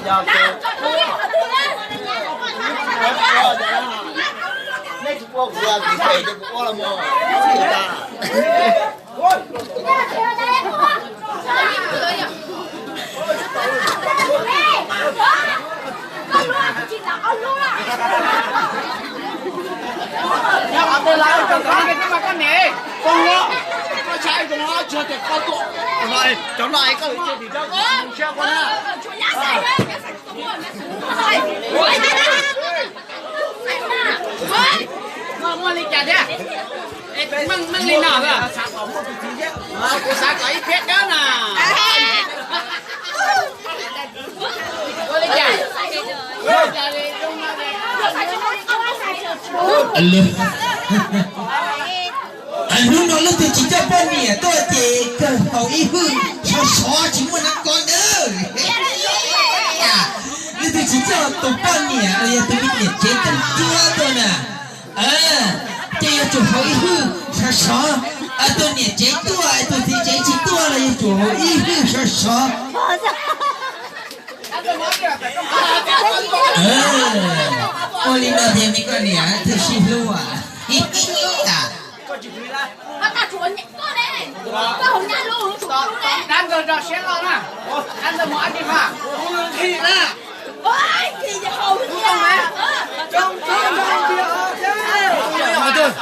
giờ mấy chục quốc gia thì phải được quốc là một người ta nhau ở đây lại cho con cái mà con này con nó chạy của nó chưa được con tụ rồi cháu lại có chuyện gì đâu chưa con à mua lên chả thế mang lên nào rồi cô sáng có ý phết đó nè mua lên chả anh lúc đó lúc thì chỉ cho bên nè tôi chỉ cần hậu ý hư cho chỉ muốn ăn con nữa lúc thì chỉ cho tụi bên nè tôi biết nè chế cần chua tôi nè chế cho hậu ý hư cho tôi nè chế tua tôi thì chế chỉ tua là cho hậu ý hư cho ôi linh đó thì mình có nè tôi xin luôn Bắt ta chuồn nhẹ con đấy. Con không nhăn luôn, chuồn luôn đấy. Ăn rồi xé lo nè. Ăn rồi ăn đi mà. Thì nè. Ôi, thì giờ hầu kia. Trong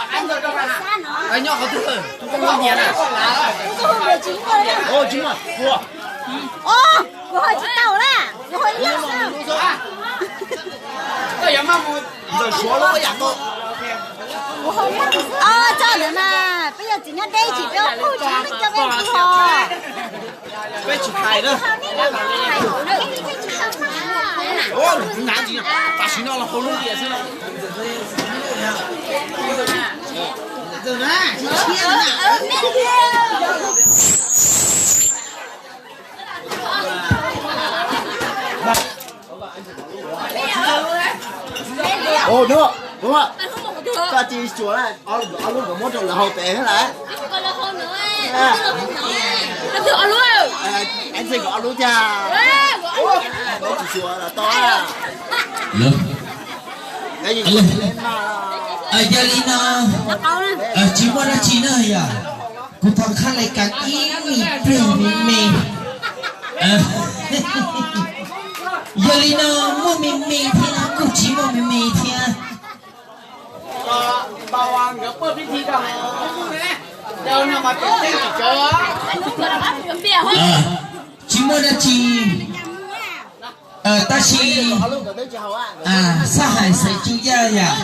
ăn rồi đâu mà. Cái nhỏ có thứ. Không ngon nhẹ nè. Con không được chín rồi đấy. Ô chín rồi. Cua. Ô, của hồi chín đầu đó. Của hồi nhắc sao? Tôi giờ mà rồi số nó có giảm đâu. Cho nữa mà. Bây giờ chỉ nhắc đây chỉ biết không chỉ cho em chứ hồ. Cái chỉ khai đó. Ô,难gì à? Bà xin nó là hồ lô địa chứ. Từ nè, chia ồ đúng không đúng không ta chỉ chúa này ở luôn có một trong là hậu tệ hết lại còn là không nữa em nó được luôn anh sẽ gọi luôn cha đấy chỉ chúa là to à cái gì lên mà giờ đi nào chỉ muốn là chỉ nơi à cô thằng khác lại cả ý mình giờ đi nào mua mình thì là cũng chỉ mua mình thì bao ăn được bữa thi đâu đâu nào mà tiền tiền cho chỉ mua là chỉ ta chỉ sa hải sẽ chú gia à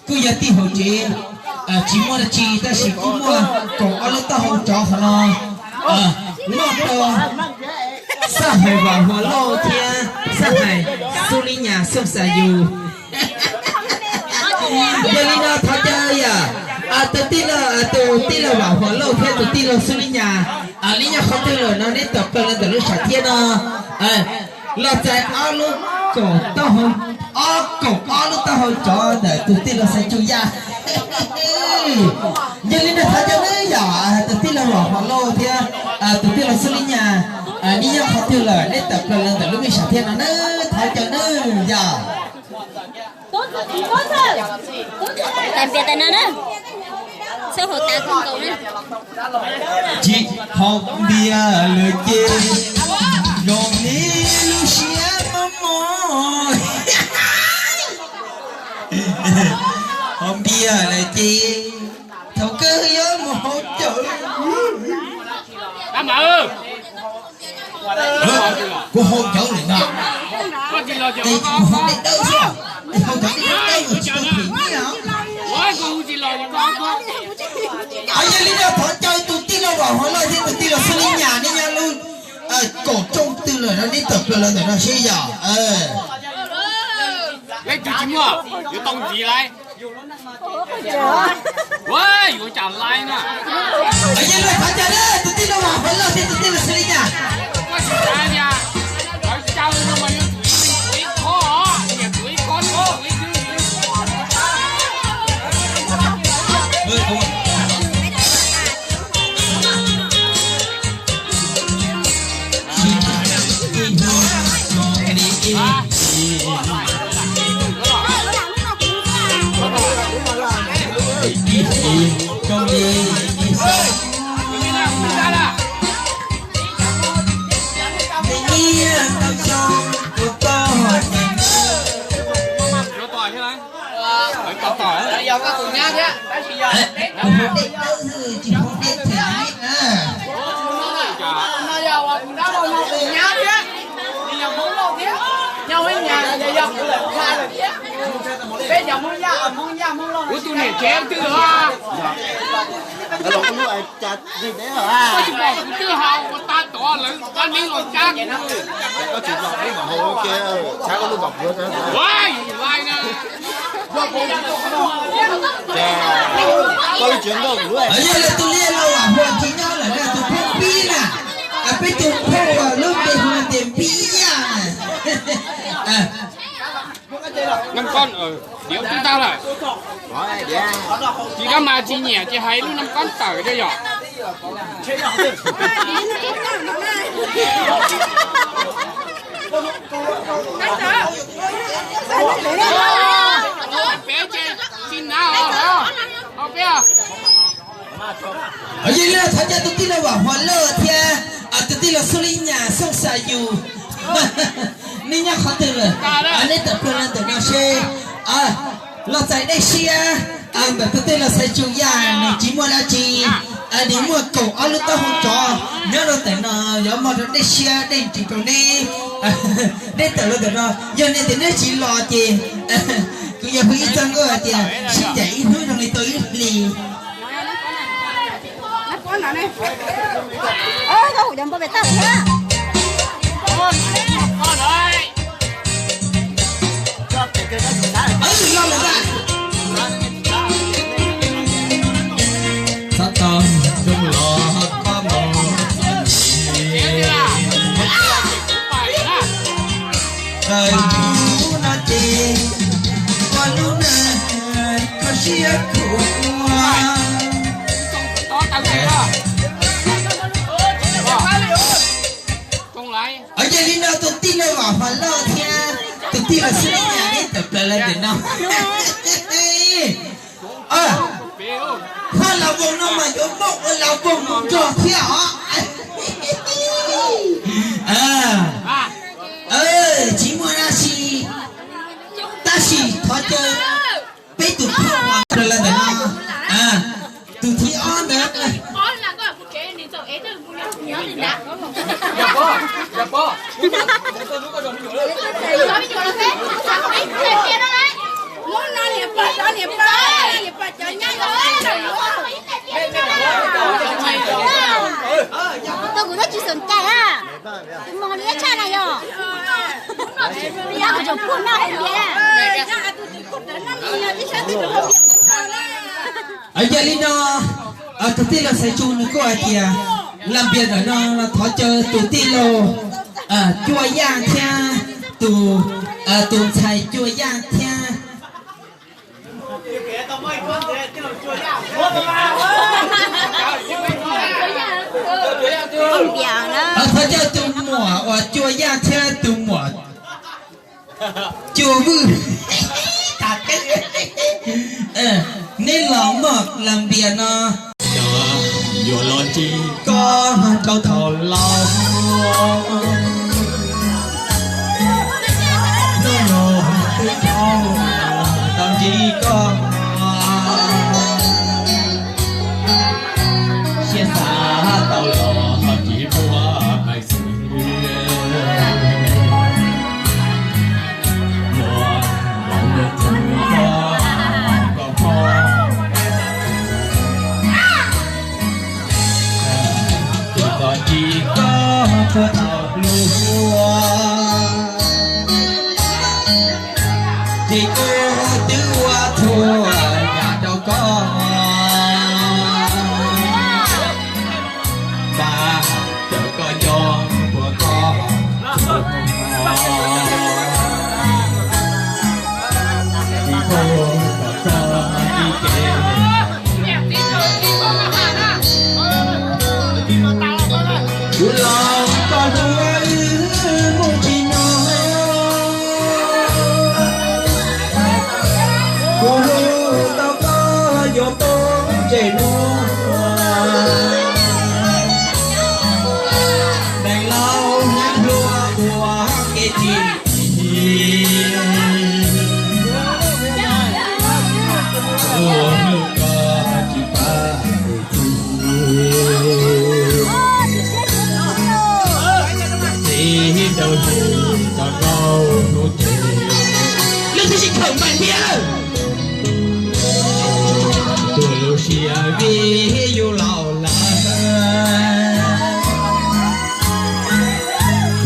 cứ giờ đi hỗ trợ chỉ mua là chỉ ta chỉ cũng mua còn ở lúc ta hỗ trợ họ nó sa hải vào hoa lô thia sa hải su lý nhà sông xà dù giờ đi nào tháo chơi à tự tin là vào hoa lô thia tự tin là su lý nhà lý nhà không tin rồi nó nên tập lên từ lúc sáng thiên là chạy áo lúc cổ tao hơn cổ áo lúc tao hơn cho để tự tin là sẽ chui ra giờ đi nào tháo chơi nữa tự tin là vào hoa lô thia tự tin là su lý nhà đi nhau không tiêu lời để tập lên từ lúc mình sáng thiên nó nữa tháo chơi nữa giờ làm việc tại nó đó sao hồ ta không cầu nữa chị hồng bia lời chê gồm đi Lucia môi hồng bia lời chê thầu cơ gió một hỗ trợ Đám ơi cô hôn cháu này nọ đây cô hôn đến đâu chứ hôn cháu đến đây rồi chị thủy nhỉ ôi cô chỉ lo con ở đây lý do thọ chơi tụi tin đâu vào hỏi lời thì tụi tin là xử lý nhà đi nha luôn cổ trong tư lời nó đi tập lời để nó sẽ giờ cái chú chim à有动机来喂有讲来呢ở đây là phải chơi đấy tụi tin đâu vào hỏi lời thì tụi tin là xử lý nhà我是啥呀我教他们有嘴khó也嘴con嘴 trong đi tao trong của con Phải cậu tỏi. Giờ có tụi nhá chứ. Đấy thì giờ. chỉ không biết thế à Nó giờ đã đâu nhau tụi nhá chứ. Thì giờ muốn đâu chứ. Nhau với nhà giờ giờ ra rồi chứ. Bây giờ muốn ra muốn lâu. Ủa tụi này chém chứ hả? Cái lỗ lúc này chặt gì đấy hả? Chỉ bỏ chứ hả? Ta tỏ là ta đi rồi chắc. Có chuyện lọt đấy mà hồi kia sáng có lúc gặp nữa thế. Vai nè. Có chuyện đâu nữa. ở đây là tôi liên lâu à hoàn chỉ nhau là ra tôi không biết nè à bây giờ không vào lúc để hoàn tiền biết à Năm con điệu chúng ta là chị đã mà chị nhẹ chị hay lúc năm con tờ cho nhỏ bé chị nào hả bé ở đây là thay cho tôi tin là bảo hoàn lơ thì tôi tin là số linh nhà sông xà dù nên nhá khó từ rồi ở đây tập trung lên từ nào xe là tại đây xe mà tôi tin là sẽ chủ nhà này chỉ mua là chỉ đi mua cổ ở lúc tao không cho nhớ đâu tại nào giống mà đây xe đây chỉ còn đây đây từ lúc đó giờ này thì nó chỉ lo chị cứ giờ phải chân cơ chị xin dạy nói trong này tới lì đâu đừng bao bề tao nhá ấy đừng lo là bạn sao tao không lo có mong đời chú nó chỉ qua lúc này có chia của ở đây đi nào tôi tin là bảo phải lo theo tôi tin là sẽ nhà đi tập lại lên để nào hoa là vùng nó mà giống bốc là vùng trò theo chỉ mua ra xì ta xì thoát chơi bé tụt không mà lên để nào tụt thì on được Dạ bố. tôi cũng rất chỉ sớm chạy à mong lý cha này rồi bây giờ có chồng cuốn nào hết biết ở đây đi nó tụi ti là sẽ chun nó coi kìa làm việc ở nó thọ chơi tụi ti lô chua giang thia tụi thầy chua giang thia không biết nữa thọ chơi tụi mùa chua giang thia tụi mùa chua vư nên lòng mực làm việc nó vừa lo chi có câu thầu lo nó lo tự thầu làm chi có chia xa tao lo chỉ mua bài xưa chỉ có cơ thảo lúa chỉ có tứ hoa thua nhà đâu có bà chờ có giòn của con chỉ có đi kề lòng con ơi muốn chỉ nói tao hiểu tao đâu nụ cười lúc thì không mạnh biết tôi lúc xia vì yêu lâu là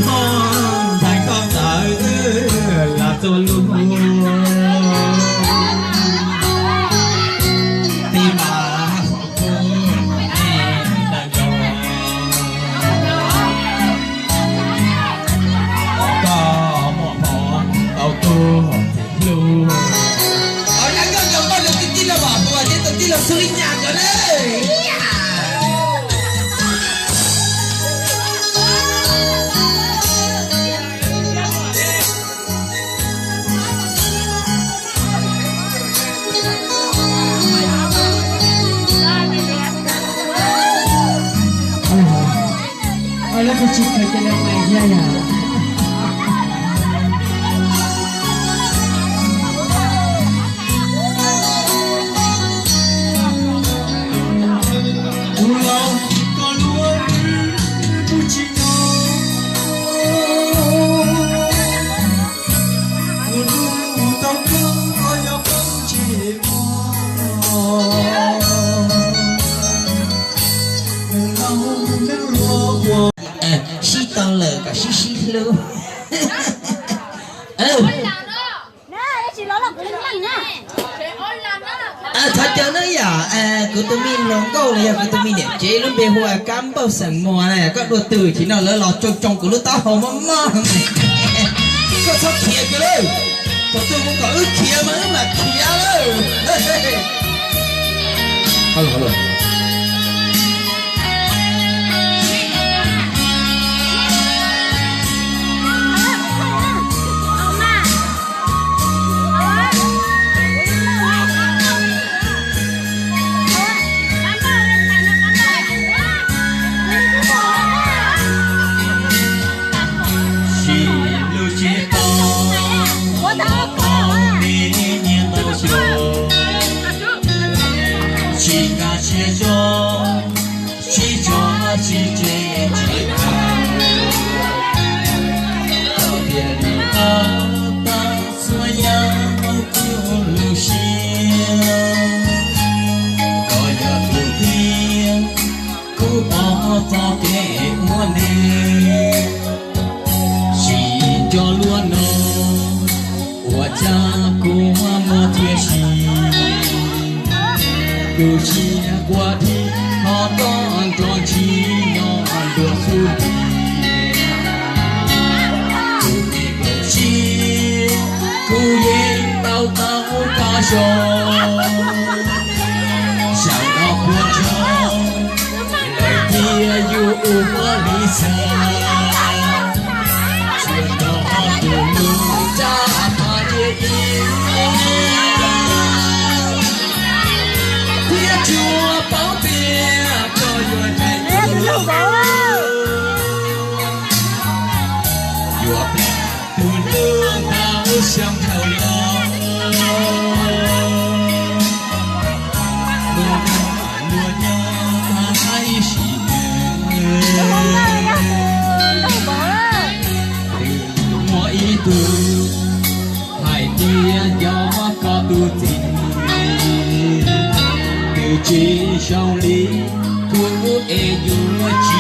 mong thành con tới là tôi luôn tim mà cô em đang rồi có một món ao tô thịt luôn ở đang gần gần con được tin là bảo tôi đến tôi tin là xử lý nhạc rồi đấy Olha que tipo que ele é mais velho. Xí to lờ cả xí luôn. Thật cho nó giờ của tôi mình lòng câu này của tôi mình đẹp chế lúc bây hoa cam bao sẵn mùa này có đồ từ chỉ nào lỡ lọt trong của lúc tao hồng mắm có sao thiệt cái đâu có tôi cũng có ước kia mà kia đâu hello cho luôn nó của cha của một thiên sĩ dù chi qua thì họ còn tròn chi nhỏ được suy dù đi cầu chi cứ yên bao tao ta cho sao nó buồn cho lời kia dù qua lý sao Chúa bảo bia cho người này Chúa bè từ lương thao xem thầu lo mùa nhớ hai xì mỗi từ hai tia gió có tu tình chỉ trong lý cũng e dù chỉ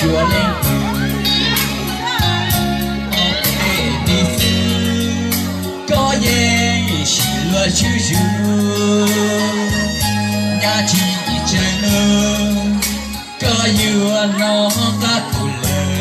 cho lên e đi có ye chỉ là chữ chữ nhà chỉ chân có yêu nó cả cuộc đời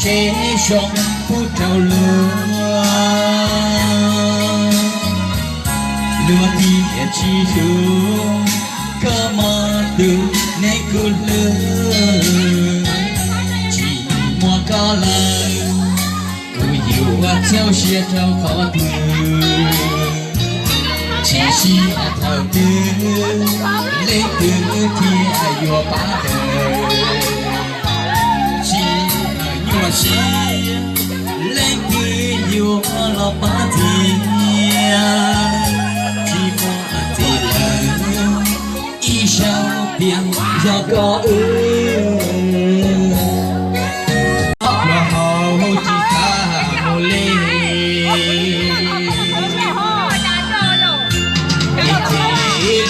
chế sống phút trâu lửa lửa thì chỉ hướng cơ mà từ nay cứ lửa chỉ mua có lời cứ yêu và theo xe trâu khó thương chỉ si thở tư lấy từ thì yêu ba đời chỉ nhưng mà si lấy từ yêu là ba thì chỉ có thì là ý sao biển do có là hậu chỉ ta một lên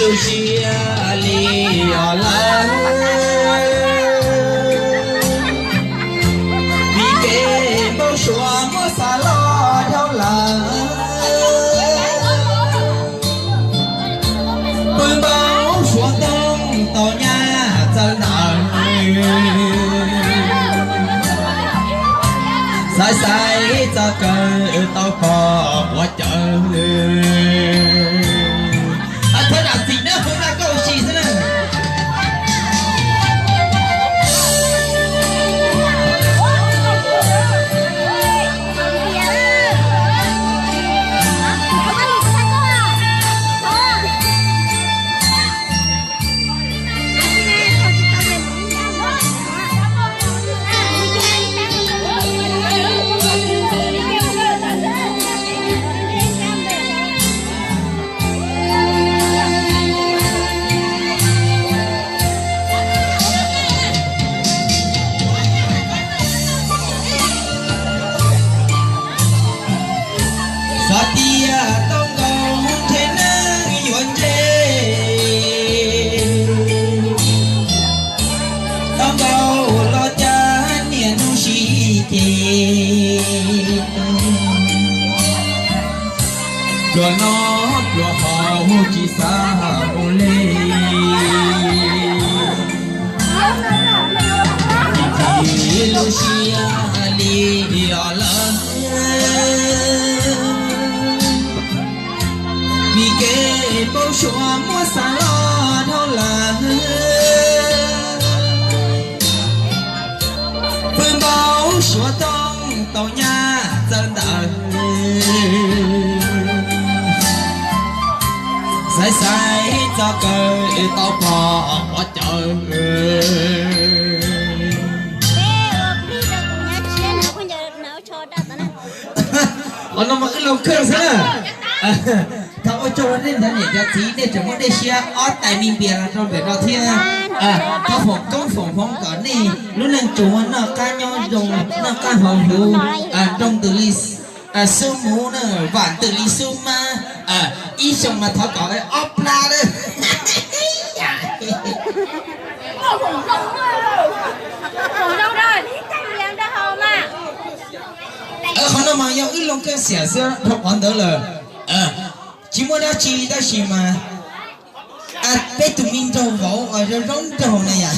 Lucia Liola vì cái bao xóa mua xả lo theo là bơi bao xóa đông tàu nhà chân đời sai sai cho cờ tàu cò quá trời thôi làm gì nữa không ra câu gì thế này Lúa nó lúa hậu chỉ xa ô lê thì Lucia Liola vì cái bao xóa mua xa lo đâu là phương bao xóa đông tàu nhà dân đời sai sai cho cờ tao bò quá trời nó mà cái lồng khơi thế nào thằng ơi cho nên thằng nhảy ra tí để chẳng có để xe ở tại mình bìa là trong việc đó thiên thằng phòng công phòng có này lúc lên chúa nó ca nhau dùng nó ca hồng hữu trong từ ly sương mù nữa vạn từ ly sương ma ý xong mà thọ cỏ ốp la đấy không đâu mà yêu ít lòng cái xẻ xưa học hoàn đó là chỉ muốn đã chỉ mà bé tụi mình trâu vỗ ở trong trâu này à